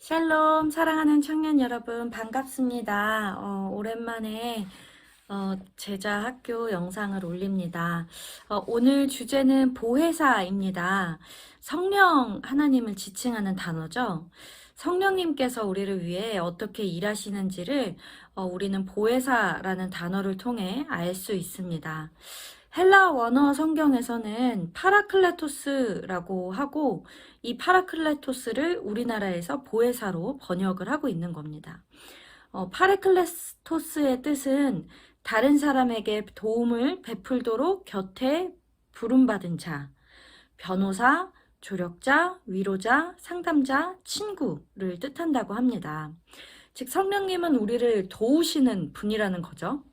샬롬, 사랑하는 청년 여러분, 반갑습니다. 오랜만에 제자 학교 영상을 올립니다. 오늘 주제는 보혜사입니다. 성령 하나님을 지칭하는 단어죠. 성령님께서 우리를 위해 어떻게 일하시는지를 우리는 보혜사라는 단어를 통해 알 수 있습니다. 헬라 원어 성경에서는 파라클레토스라고 하고 이 파라클레토스를 우리나라에서 보혜사로 번역을 하고 있는 겁니다. 파라클레토스의 뜻은 다른 사람에게 도움을 베풀도록 곁에 부름받은 자, 변호사, 조력자, 위로자, 상담자, 친구를 뜻한다고 합니다. 즉 성령님은 우리를 도우시는 분이라는 거죠.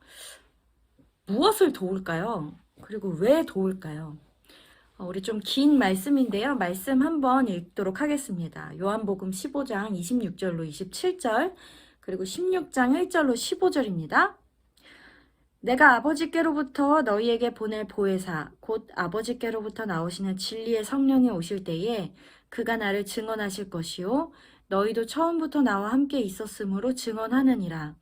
무엇을 도울까요? 그리고 왜 도울까요? 우리 좀 긴 말씀인데요. 말씀 한번 읽도록 하겠습니다. 요한복음 15장 26절로 27절, 그리고 16장 1절로 15절입니다. 내가 아버지께로부터 너희에게 보낼 보혜사, 곧 아버지께로부터 나오시는 진리의 성령이 오실 때에 그가 나를 증언하실 것이요 너희도 처음부터 나와 함께 있었으므로 증언하느니라.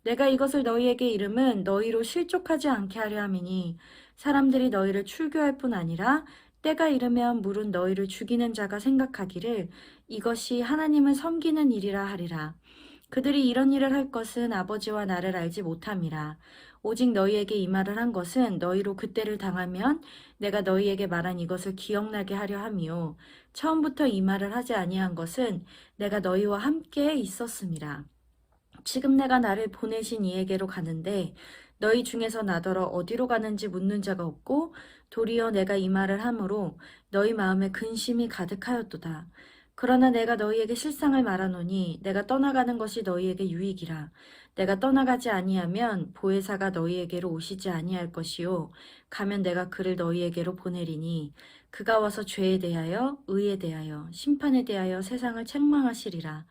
내가 이것을 너희에게 이름은 너희로 실족하지 않게 하려 함이니 사람들이 너희를 출교할 뿐 아니라 때가 이르면 물은 너희를 죽이는 자가 생각하기를 이것이 하나님을 섬기는 일이라 하리라. 그들이 이런 일을 할 것은 아버지와 나를 알지 못함이라. 오직 너희에게 이 말을 한 것은 너희로 그때를 당하면 내가 너희에게 말한 이것을 기억나게 하려 함이요 처음부터 이 말을 하지 아니한 것은 내가 너희와 함께 있었음이라. 지금 내가 나를 보내신 이에게로 가는데 너희 중에서 나더러 어디로 가는지 묻는 자가 없고 도리어 내가 이 말을 함으로 너희 마음에 근심이 가득하였도다. 그러나 내가 너희에게 실상을 말하노니 내가 떠나가는 것이 너희에게 유익이라. 내가 떠나가지 아니하면 보혜사가 너희에게로 오시지 아니할 것이요 가면 내가 그를 너희에게로 보내리니 그가 와서 죄에 대하여 의에 대하여 심판에 대하여 세상을 책망하시리라.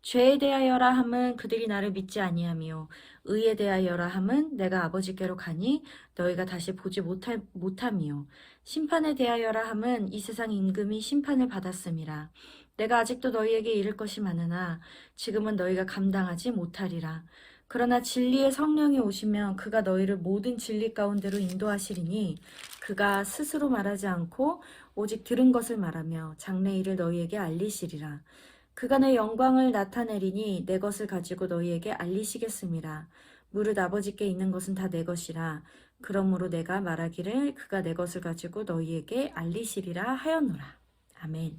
죄에 대하여라 함은 그들이 나를 믿지 아니하며 의에 대하여라 함은 내가 아버지께로 가니 너희가 다시 보지 못함이요 심판에 대하여라 함은 이 세상 임금이 심판을 받았음이라. 내가 아직도 너희에게 이를 것이 많으나 지금은 너희가 감당하지 못하리라. 그러나 진리의 성령이 오시면 그가 너희를 모든 진리 가운데로 인도하시리니 그가 스스로 말하지 않고 오직 들은 것을 말하며 장래일을 너희에게 알리시리라. 그가 내 영광을 나타내리니 내 것을 가지고 너희에게 알리시겠음이라. 무릇 아버지께 있는 것은 다 내 것이라. 그러므로 내가 말하기를 그가 내 것을 가지고 너희에게 알리시리라 하였노라. 아멘.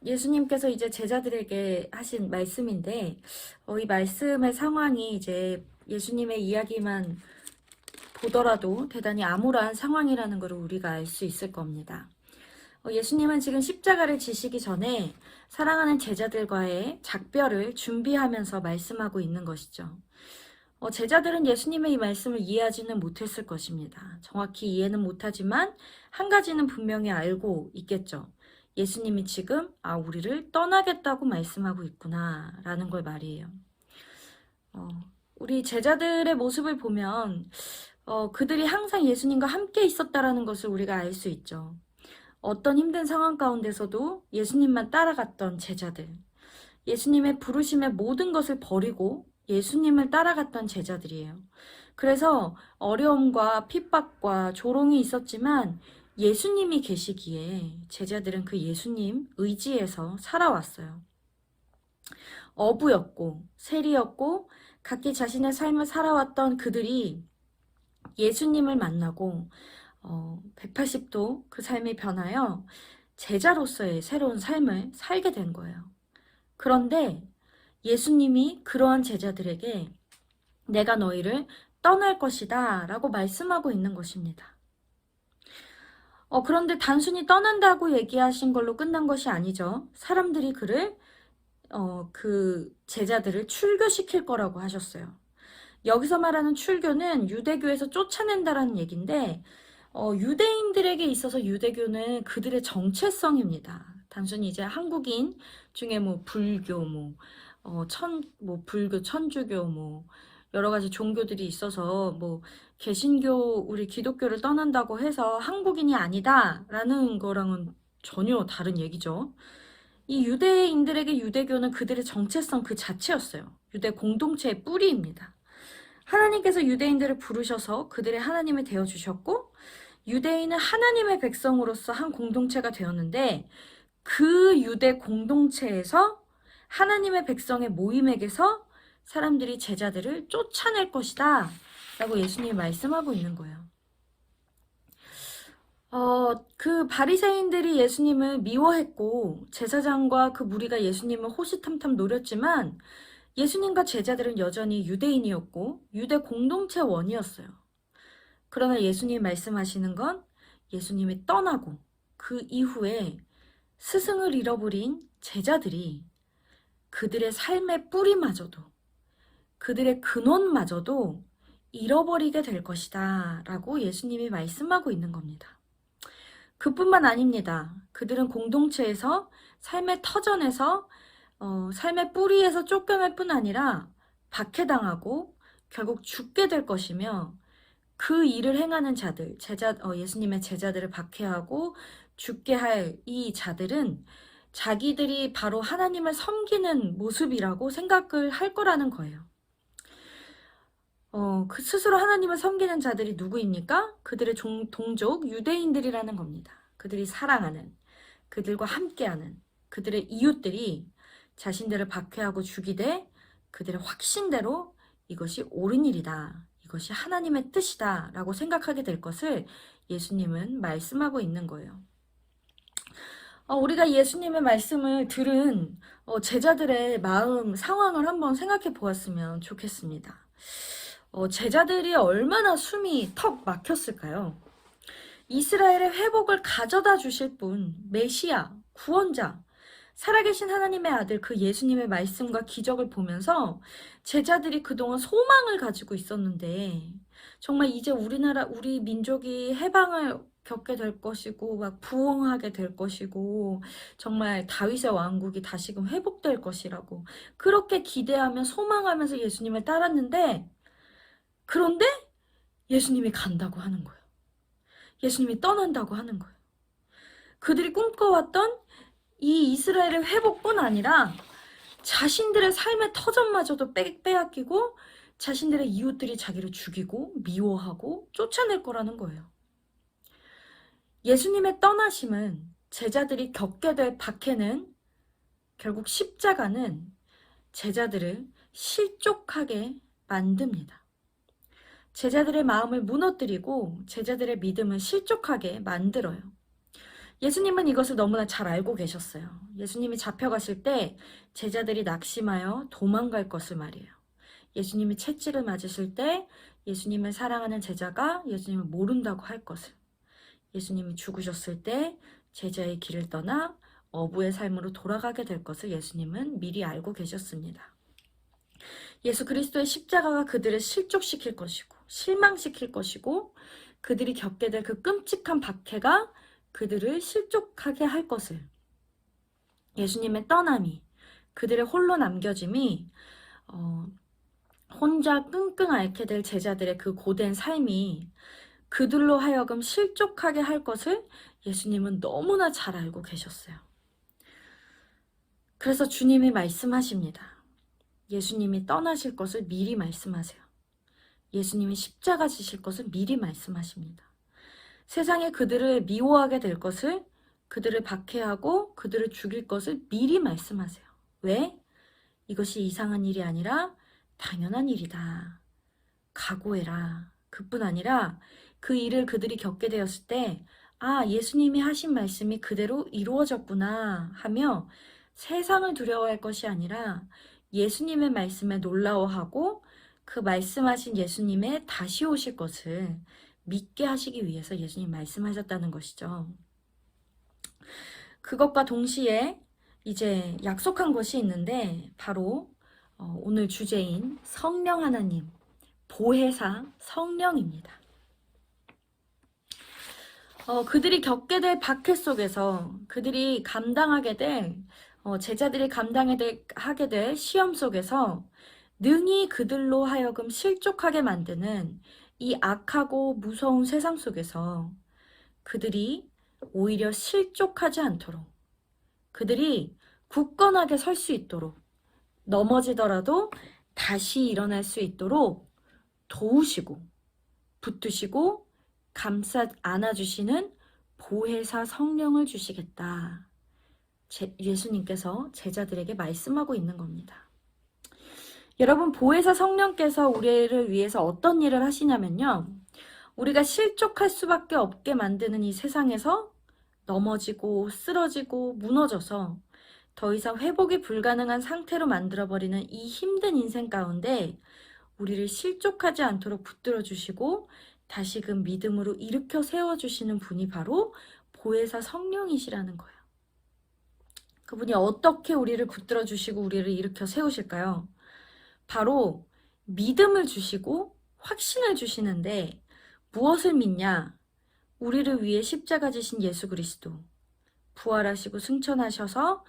예수님께서 이제 제자들에게 하신 말씀인데, 이 말씀의 상황이 이제 예수님의 이야기만 보더라도 대단히 암울한 상황이라는 것을 우리가 알 수 있을 겁니다. 예수님은 지금 십자가를 지시기 전에 사랑하는 제자들과의 작별을 준비하면서 말씀하고 있는 것이죠. 제자들은 예수님의 이 말씀을 이해하지는 못했을 것입니다. 정확히 이해는 못하지만 한 가지는 분명히 알고 있겠죠. 예수님이 지금 우리를 떠나겠다고 말씀하고 있구나 라는 걸 말이에요. 우리 제자들의 모습을 보면 그들이 항상 예수님과 함께 있었다라는 것을 우리가 알 수 있죠. 어떤 힘든 상황 가운데서도 예수님만 따라갔던 제자들, 예수님의 부르심의 모든 것을 버리고 예수님을 따라갔던 제자들이에요. 그래서 어려움과 핍박과 조롱이 있었지만 예수님이 계시기에 제자들은 그 예수님 의지에서 살아왔어요. 어부였고 세리였고 각기 자신의 삶을 살아왔던 그들이 예수님을 만나고 180도 그 삶이 변하여 제자로서의 새로운 삶을 살게 된 거예요. 그런데 예수님이 그러한 제자들에게 내가 너희를 떠날 것이다 라고 말씀하고 있는 것입니다. 그런데 단순히 떠난다고 얘기하신 걸로 끝난 것이 아니죠. 사람들이 그를 그 제자들을 출교시킬 거라고 하셨어요. 여기서 말하는 출교는 유대교에서 쫓아낸다라는 얘기인데 유대인들에게 있어서 유대교는 그들의 정체성입니다. 단순히 이제 한국인 중에 불교, 불교, 천주교, 여러 가지 종교들이 있어서 개신교, 우리 기독교를 떠난다고 해서 한국인이 아니다라는 거랑은 전혀 다른 얘기죠. 이 유대인들에게 유대교는 그들의 정체성 그 자체였어요. 유대 공동체의 뿌리입니다. 하나님께서 유대인들을 부르셔서 그들의 하나님이 되어주셨고, 유대인은 하나님의 백성으로서 한 공동체가 되었는데, 그 유대 공동체에서 하나님의 백성의 모임에게서 사람들이 제자들을 쫓아낼 것이다 라고 예수님이 말씀하고 있는 거예요. 그 바리새인들이 예수님을 미워했고 제사장과 그 무리가 예수님을 호시탐탐 노렸지만 예수님과 제자들은 여전히 유대인이었고 유대 공동체원이었어요. 그러나 예수님이 말씀하시는 건 예수님이 떠나고 그 이후에 스승을 잃어버린 제자들이 그들의 삶의 뿌리마저도 그들의 근원마저도 잃어버리게 될 것이다 라고 예수님이 말씀하고 있는 겁니다. 그뿐만 아닙니다. 그들은 공동체에서 삶의 터전에서 삶의 뿌리에서 쫓겨날 뿐 아니라 박해당하고 결국 죽게 될 것이며 그 일을 행하는 자들, 예수님의 제자들을 박해하고 죽게 할 이 자들은 자기들이 바로 하나님을 섬기는 모습이라고 생각을 할 거라는 거예요. 그 스스로 하나님을 섬기는 자들이 누구입니까? 그들의 동족 유대인들이라는 겁니다. 그들이 사랑하는, 그들과 함께하는 그들의 이웃들이 자신들을 박해하고 죽이되 그들의 확신대로 이것이 옳은 일이다. 이것이 하나님의 뜻이다 라고 생각하게 될 것을 예수님은 말씀하고 있는 거예요. 우리가 예수님의 말씀을 들은 제자들의 마음, 상황을 한번 생각해 보았으면 좋겠습니다. 제자들이 얼마나 숨이 턱 막혔을까요? 이스라엘의 회복을 가져다 주실 분, 메시아, 구원자, 살아계신 하나님의 아들 그 예수님의 말씀과 기적을 보면서 제자들이 그동안 소망을 가지고 있었는데 정말 이제 우리 민족이 해방을 겪게 될 것이고 막 부흥하게 될 것이고 정말 다윗의 왕국이 다시금 회복될 것이라고 그렇게 기대하며 소망하면서 예수님을 따랐는데 그런데 예수님이 간다고 하는 거예요. 예수님이 떠난다고 하는 거예요. 그들이 꿈꿔왔던 이 이스라엘의 회복뿐 아니라 자신들의 삶의 터전마저도 빼앗기고 자신들의 이웃들이 자기를 죽이고 미워하고 쫓아낼 거라는 거예요. 예수님의 떠나심은 제자들이 겪게 될 박해는 결국 십자가는 제자들을 실족하게 만듭니다. 제자들의 마음을 무너뜨리고 제자들의 믿음을 실족하게 만들어요. 예수님은 이것을 너무나 잘 알고 계셨어요. 예수님이 잡혀가실 때 제자들이 낙심하여 도망갈 것을 말이에요. 예수님이 채찍을 맞으실 때 예수님을 사랑하는 제자가 예수님을 모른다고 할 것을. 예수님이 죽으셨을 때 제자의 길을 떠나 어부의 삶으로 돌아가게 될 것을 예수님은 미리 알고 계셨습니다. 예수 그리스도의 십자가가 그들을 실족시킬 것이고 실망시킬 것이고 그들이 겪게 될 그 끔찍한 박해가 그들을 실족하게 할 것을 예수님의 떠남이 그들의 홀로 남겨짐이 혼자 끙끙 앓게 될 제자들의 그 고된 삶이 그들로 하여금 실족하게 할 것을 예수님은 너무나 잘 알고 계셨어요. 그래서 주님이 말씀하십니다. 예수님이 떠나실 것을 미리 말씀하세요. 예수님이 십자가 지실 것을 미리 말씀하십니다. 세상에 그들을 미워하게 될 것을, 그들을 박해하고 그들을 죽일 것을 미리 말씀하세요. 왜? 이것이 이상한 일이 아니라 당연한 일이다. 각오해라. 그뿐 아니라 그 일을 그들이 겪게 되었을 때 예수님이 하신 말씀이 그대로 이루어졌구나 하며 세상을 두려워할 것이 아니라 예수님의 말씀에 놀라워하고 그 말씀하신 예수님의 다시 오실 것을 믿게 하시기 위해서 예수님 말씀하셨다는 것이죠. 그것과 동시에 이제 약속한 것이 있는데 바로 오늘 주제인 성령 하나님, 보혜사 성령입니다. 그들이 겪게 될 박해 속에서 그들이 감당하게 될 제자들이 감당하게 될 시험 속에서 능히 그들로 하여금 실족하게 만드는 이 악하고 무서운 세상 속에서 그들이 오히려 실족하지 않도록 그들이 굳건하게 설 수 있도록, 넘어지더라도 다시 일어날 수 있도록 도우시고 붙드시고 감싸 안아주시는 보혜사 성령을 주시겠다. 예수님께서 제자들에게 말씀하고 있는 겁니다. 여러분, 보혜사 성령께서 우리를 위해서 어떤 일을 하시냐면요. 우리가 실족할 수밖에 없게 만드는 이 세상에서 넘어지고 쓰러지고 무너져서 더 이상 회복이 불가능한 상태로 만들어버리는 이 힘든 인생 가운데 우리를 실족하지 않도록 붙들어 주시고 다시금 믿음으로 일으켜 세워주시는 분이 바로 보혜사 성령이시라는 거예요. 그분이 어떻게 우리를 붙들어 주시고 우리를 일으켜 세우실까요? 바로 믿음을 주시고 확신을 주시는데 무엇을 믿냐? 우리를 위해 십자가 지신 예수 그리스도, 부활하시고 승천하셔서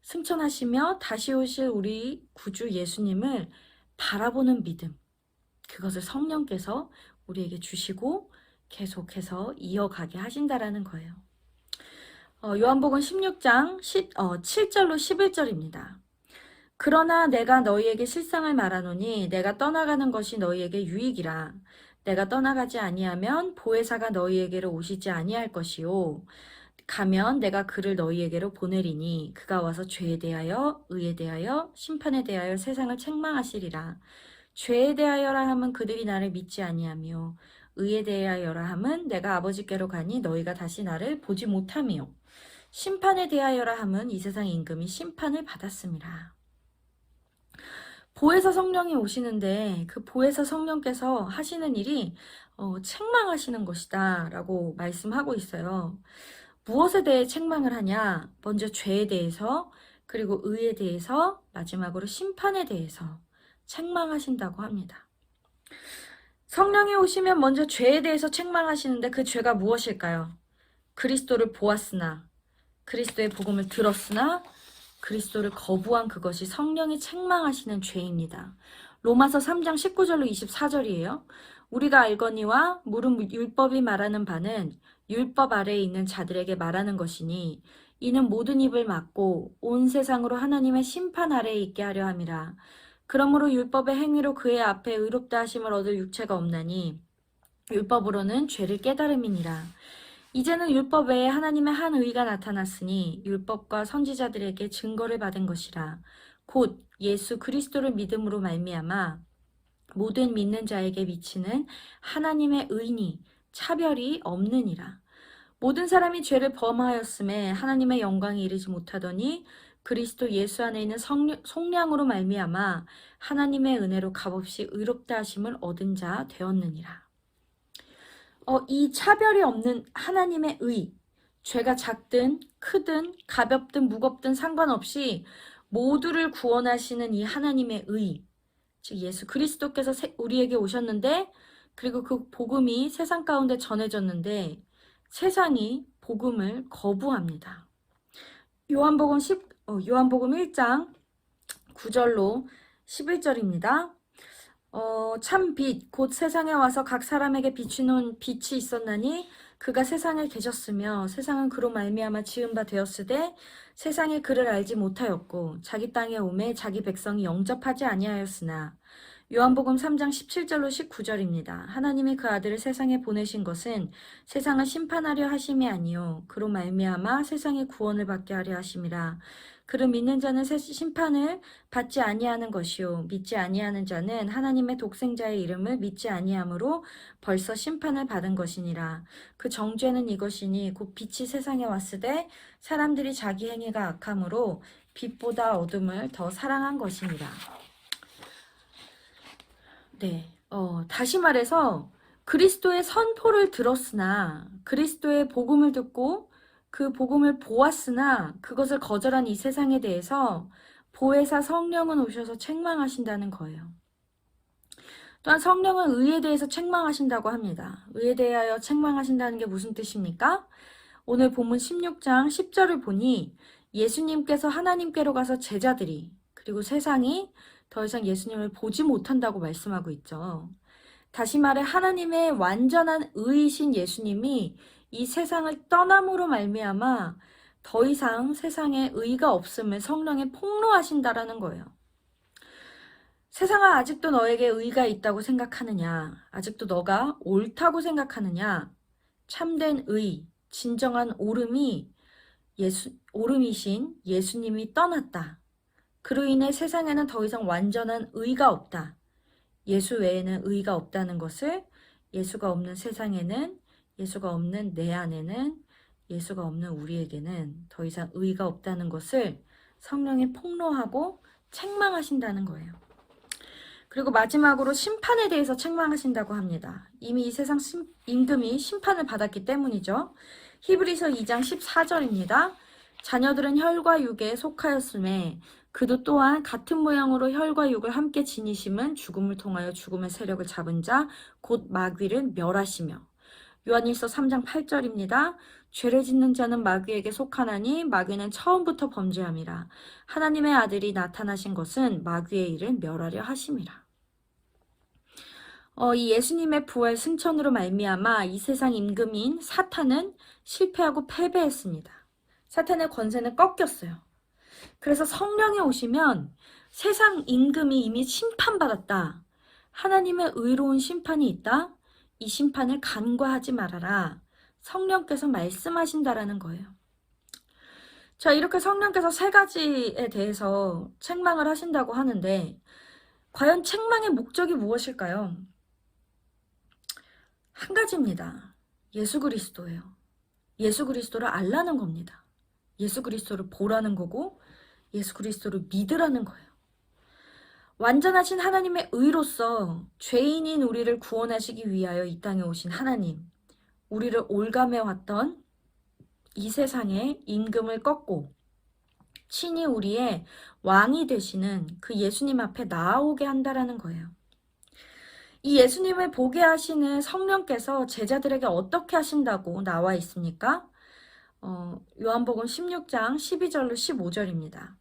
승천하시며 다시 오실 우리 구주 예수님을 바라보는 믿음, 그것을 성령께서 우리에게 주시고 계속해서 이어가게 하신다라는 거예요. 요한복음 16장 7절로 11절입니다. 그러나 내가 너희에게 실상을 말하노니 내가 떠나가는 것이 너희에게 유익이라. 내가 떠나가지 아니하면 보혜사가 너희에게로 오시지 아니할 것이요. 가면 내가 그를 너희에게로 보내리니 그가 와서 죄에 대하여 의에 대하여 심판에 대하여 세상을 책망하시리라. 죄에 대하여라 함은 그들이 나를 믿지 아니하며 의에 대하여라 함은 내가 아버지께로 가니 너희가 다시 나를 보지 못하며 심판에 대하여라 함은 이 세상 임금이 심판을 받았음이라. 보혜사 성령이 오시는데 그 보혜사 성령께서 하시는 일이 책망하시는 것이다 라고 말씀하고 있어요. 무엇에 대해 책망을 하냐? 먼저 죄에 대해서, 그리고 의에 대해서, 마지막으로 심판에 대해서 책망하신다고 합니다. 성령이 오시면 먼저 죄에 대해서 책망하시는데 그 죄가 무엇일까요? 그리스도를 보았으나, 그리스도의 복음을 들었으나 그리스도를 거부한 그것이 성령이 책망하시는 죄입니다. 로마서 3장 19절로 24절이에요. 우리가 알거니와 무릇 율법이 말하는 바는 율법 아래에 있는 자들에게 말하는 것이니 이는 모든 입을 막고 온 세상으로 하나님의 심판 아래에 있게 하려 함이라. 그러므로 율법의 행위로 그의 앞에 의롭다 하심을 얻을 육체가 없나니 율법으로는 죄를 깨달음이니라. 이제는 율법 외에 하나님의 한 의가 나타났으니 율법과 선지자들에게 증거를 받은 것이라. 곧 예수 그리스도를 믿음으로 말미암아 모든 믿는 자에게 미치는 하나님의 의니 차별이 없느니라. 모든 사람이 죄를 범하였음에 하나님의 영광에 이르지 못하더니 그리스도 예수 안에 있는 속량으로 말미암아 하나님의 은혜로 값없이 의롭다 하심을 얻은 자 되었느니라. 이 차별이 없는 하나님의 의, 죄가 작든 크든 가볍든 무겁든 상관없이 모두를 구원하시는 이 하나님의 의, 즉 예수 그리스도께서 우리에게 오셨는데 그리고 그 복음이 세상 가운데 전해졌는데 세상이 복음을 거부합니다. 요한복음 1장 9절로 11절입니다. 참 빛, 곧 세상에 와서 각 사람에게 비추는 빛이 있었나니 그가 세상에 계셨으며 세상은 그로 말미암아 지은 바 되었으되 세상이 그를 알지 못하였고 자기 땅에 오매 자기 백성이 영접하지 아니하였으나 요한복음 3장 17절로 19절입니다. 하나님이 그 아들을 세상에 보내신 것은 세상을 심판하려 하심이 아니요 그로 말미암아 세상의 구원을 받게 하려 하심이라. 그를 믿는 자는 심판을 받지 아니하는 것이요 믿지 아니하는 자는 하나님의 독생자의 이름을 믿지 아니하므로 벌써 심판을 받은 것이니라. 그 정죄는 이것이니 곧 빛이 세상에 왔으되 사람들이 자기 행위가 악함으로 빛보다 어둠을 더 사랑한 것이니라. 네, 다시 말해서 그리스도의 선포를 들었으나 그리스도의 복음을 듣고 그 복음을 보았으나 그것을 거절한 이 세상에 대해서 보혜사 성령은 오셔서 책망하신다는 거예요. 또한 성령은 의에 대해서 책망하신다고 합니다. 의에 대하여 책망하신다는 게 무슨 뜻입니까? 오늘 본문 16장 10절을 보니 예수님께서 하나님께로 가서 제자들이 그리고 세상이 더 이상 예수님을 보지 못한다고 말씀하고 있죠. 다시 말해 하나님의 완전한 의이신 예수님이 이 세상을 떠남으로 말미암아 더 이상 세상에 의가 없음을 성령에 폭로하신다라는 거예요. 세상아, 아직도 너에게 의가 있다고 생각하느냐? 아직도 너가 옳다고 생각하느냐? 참된 의, 진정한 옳음이신 예수님이 떠났다. 그로 인해 세상에는 더 이상 완전한 의가 없다. 예수 외에는 의가 없다는 것을, 예수가 없는 세상에는, 예수가 없는 내 안에는, 예수가 없는 우리에게는 더 이상 의가 없다는 것을 성령이 폭로하고 책망하신다는 거예요. 그리고 마지막으로 심판에 대해서 책망하신다고 합니다. 이미 이 세상 임금이 심판을 받았기 때문이죠. 히브리서 2장 14절입니다. 자녀들은 혈과 육에 속하였음에 그도 또한 같은 모양으로 혈과 육을 함께 지니심은 죽음을 통하여 죽음의 세력을 잡은 자 곧 마귀를 멸하시며. 요한일서 3장 8절입니다. 죄를 짓는 자는 마귀에게 속하나니 마귀는 처음부터 범죄함이라. 하나님의 아들이 나타나신 것은 마귀의 일을 멸하려 하심이라. 이 예수님의 부활 승천으로 말미암아 이 세상 임금인 사탄은 실패하고 패배했습니다. 사탄의 권세는 꺾였어요. 그래서 성령이 오시면 세상 임금이 이미 심판받았다. 하나님의 의로운 심판이 있다. 이 심판을 간과하지 말아라. 성령께서 말씀하신다라는 거예요. 자, 이렇게 성령께서 세 가지에 대해서 책망을 하신다고 하는데 과연 책망의 목적이 무엇일까요? 한 가지입니다. 예수 그리스도예요. 예수 그리스도를 알라는 겁니다. 예수 그리스도를 보라는 거고 예수 그리스도를 믿으라는 거예요. 완전하신 하나님의 의로서 죄인인 우리를 구원하시기 위하여 이 땅에 오신 하나님, 우리를 올감해 왔던 이 세상의 임금을 꺾고 친히 우리의 왕이 되시는 그 예수님 앞에 나아오게 한다라는 거예요. 이 예수님을 보게 하시는 성령께서 제자들에게 어떻게 하신다고 나와 있습니까? 요한복음 16장 12절로 15절입니다.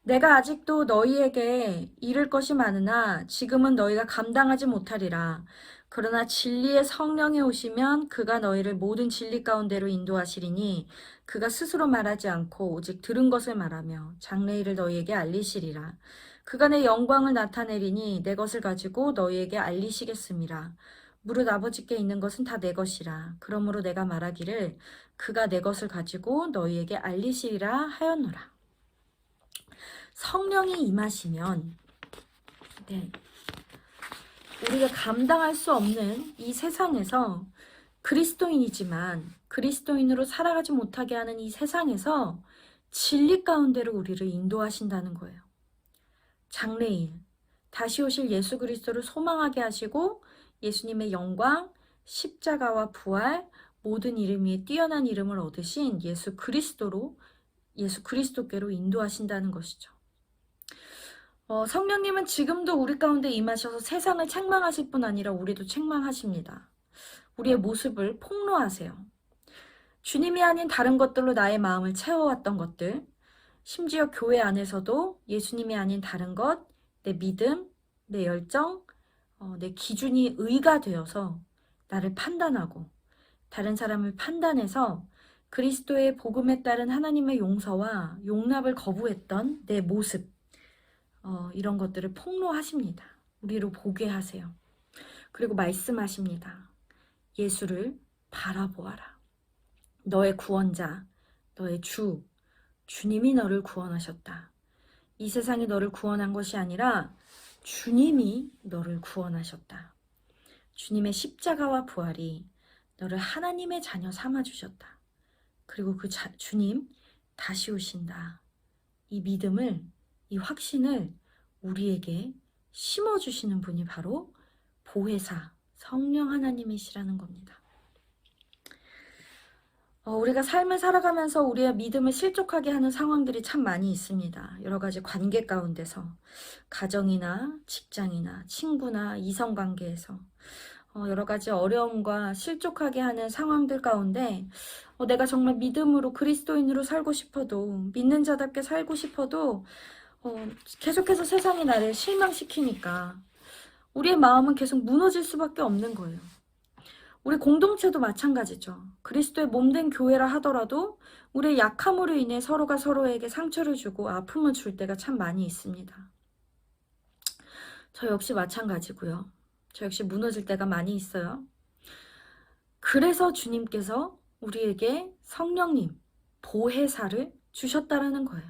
내가 아직도 너희에게 이를 것이 많으나 지금은 너희가 감당하지 못하리라. 그러나 진리의 성령이 오시면 그가 너희를 모든 진리 가운데로 인도하시리니 그가 스스로 말하지 않고 오직 들은 것을 말하며 장래일을 너희에게 알리시리라. 그가 내 영광을 나타내리니 내 것을 가지고 너희에게 알리시겠음이라. 무릇 아버지께 있는 것은 다 내 것이라. 그러므로 내가 말하기를 그가 내 것을 가지고 너희에게 알리시리라 하였노라. 성령이 임하시면 우리가 감당할 수 없는 이 세상에서 그리스도인이지만 그리스도인으로 살아가지 못하게 하는 이 세상에서 진리 가운데로 우리를 인도하신다는 거예요. 장래일, 다시 오실 예수 그리스도를 소망하게 하시고 예수님의 영광, 십자가와 부활, 모든 이름 위에 뛰어난 이름을 얻으신 예수 그리스도께로 인도하신다는 것이죠. 성령님은 지금도 우리 가운데 임하셔서 세상을 책망하실 뿐 아니라 우리도 책망하십니다. 우리의 모습을 폭로하세요. 주님이 아닌 다른 것들로 나의 마음을 채워왔던 것들, 심지어 교회 안에서도 예수님이 아닌 다른 것, 내 믿음, 내 열정, 내 기준이 의가 되어서 나를 판단하고 다른 사람을 판단해서 그리스도의 복음에 따른 하나님의 용서와 용납을 거부했던 내 모습, 이런 것들을 폭로하십니다. 우리로 보게 하세요. 그리고 말씀하십니다. 예수를 바라보아라. 너의 구원자, 너의 주님이 너를 구원하셨다. 이 세상이 너를 구원한 것이 아니라 주님이 너를 구원하셨다. 주님의 십자가와 부활이 너를 하나님의 자녀 삼아주셨다. 그리고 그 주님 다시 오신다. 이 믿음을, 이 확신을 우리에게 심어주시는 분이 바로 보혜사 성령 하나님이시라는 겁니다. 우리가 삶을 살아가면서 우리의 믿음을 실족하게 하는 상황들이 참 많이 있습니다. 여러 가지 관계 가운데서, 가정이나 직장이나 친구나 이성관계에서 여러 가지 어려움과 실족하게 하는 상황들 가운데 내가 정말 믿음으로 그리스도인으로 살고 싶어도, 믿는 자답게 살고 싶어도 계속해서 세상이 나를 실망시키니까 우리의 마음은 계속 무너질 수밖에 없는 거예요. 우리 공동체도 마찬가지죠. 그리스도의 몸된 교회라 하더라도 우리의 약함으로 인해 서로가 서로에게 상처를 주고 아픔을 줄 때가 참 많이 있습니다. 저 역시 마찬가지고요. 저 역시 무너질 때가 많이 있어요. 그래서 주님께서 우리에게 성령님, 보혜사를 주셨다라는 거예요.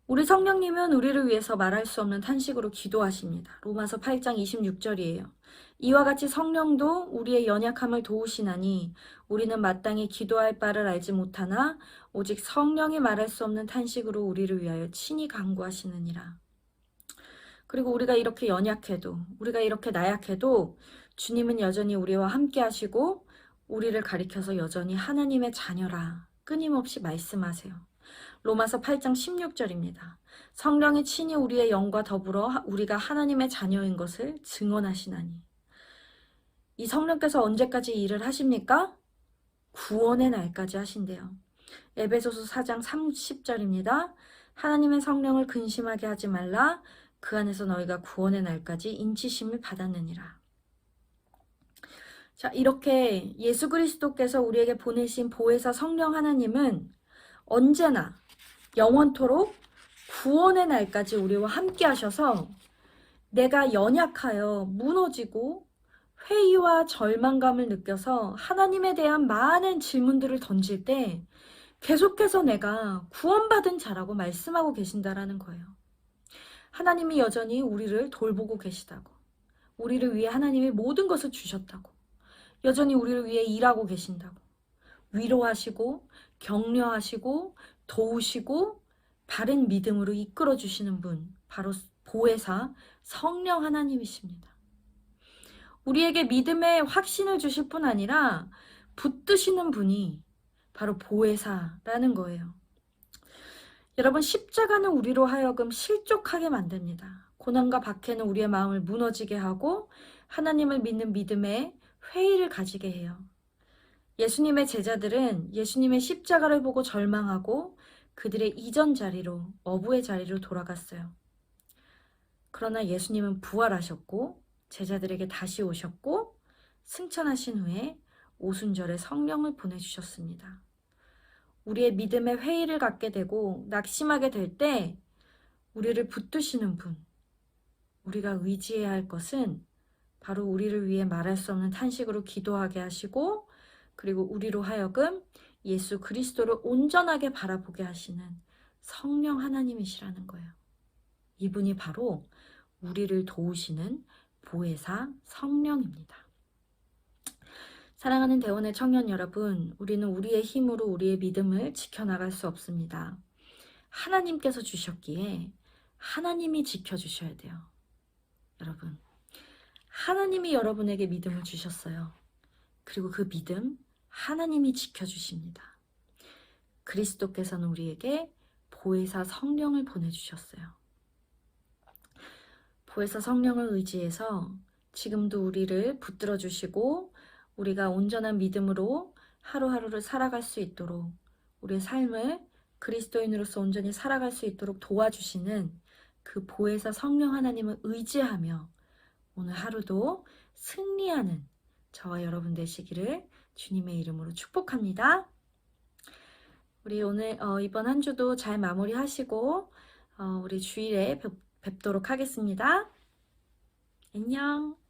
우리 성령님은 우리를 위해서 말할 수 없는 탄식으로 기도하십니다. 로마서 8장 26절이에요. 이와 같이 성령도 우리의 연약함을 도우시나니 우리는 마땅히 기도할 바를 알지 못하나 오직 성령이 말할 수 없는 탄식으로 우리를 위하여 친히 간구하시느니라. 그리고 우리가 이렇게 연약해도, 우리가 이렇게 나약해도 주님은 여전히 우리와 함께 하시고 우리를 가리켜서 여전히 하나님의 자녀라 끊임없이 말씀하세요. 로마서 8장 16절입니다. 성령이 친히 우리의 영과 더불어 우리가 하나님의 자녀인 것을 증언하시나니. 이 성령께서 언제까지 일을 하십니까? 구원의 날까지 하신대요. 에베소서 4장 30절입니다. 하나님의 성령을 근심하게 하지 말라. 그 안에서 너희가 구원의 날까지 인치심을 받았느니라. 자, 이렇게 예수 그리스도께서 우리에게 보내신 보혜사 성령 하나님은 언제나 영원토록 구원의 날까지 우리와 함께 하셔서 내가 연약하여 무너지고 회의와 절망감을 느껴서 하나님에 대한 많은 질문들을 던질 때 계속해서 내가 구원받은 자라고 말씀하고 계신다라는 거예요. 하나님이 여전히 우리를 돌보고 계시다고, 우리를 위해 하나님이 모든 것을 주셨다고, 여전히 우리를 위해 일하고 계신다고, 위로하시고 격려하시고 도우시고 바른 믿음으로 이끌어 주시는 분, 바로 보혜사 성령 하나님이십니다. 우리에게 믿음의 확신을 주실 뿐 아니라 붙드시는 분이 바로 보혜사라는 거예요. 여러분, 십자가는 우리로 하여금 실족하게 만듭니다. 고난과 박해는 우리의 마음을 무너지게 하고 하나님을 믿는 믿음에 회의를 가지게 해요. 예수님의 제자들은 예수님의 십자가를 보고 절망하고 그들의 이전 자리로, 어부의 자리로 돌아갔어요. 그러나 예수님은 부활하셨고 제자들에게 다시 오셨고 승천하신 후에 오순절에 성령을 보내주셨습니다. 우리의 믿음의 회의를 갖게 되고 낙심하게 될 때 우리를 붙드시는 분, 우리가 의지해야 할 것은 바로 우리를 위해 말할 수 없는 탄식으로 기도하게 하시고 그리고 우리로 하여금 예수 그리스도를 온전하게 바라보게 하시는 성령 하나님이시라는 거예요. 이분이 바로 우리를 도우시는 보혜사 성령입니다. 사랑하는 대원의 청년 여러분, 우리는 우리의 힘으로 우리의 믿음을 지켜나갈 수 없습니다. 하나님께서 주셨기에 하나님이 지켜주셔야 돼요. 여러분, 하나님이 여러분에게 믿음을 주셨어요. 그리고 그 믿음 하나님이 지켜주십니다. 그리스도께서는 우리에게 보혜사 성령을 보내주셨어요. 보혜사 성령을 의지해서 지금도 우리를 붙들어 주시고 우리가 온전한 믿음으로 하루하루를 살아갈 수 있도록 우리의 삶을 그리스도인으로서 온전히 살아갈 수 있도록 도와주시는 그 보혜사 성령 하나님을 의지하며 오늘 하루도 승리하는 저와 여러분 되시기를 주님의 이름으로 축복합니다. 우리 오늘 이번 한 주도 잘 마무리하시고 우리 주일에 뵙도록 하겠습니다. 안녕.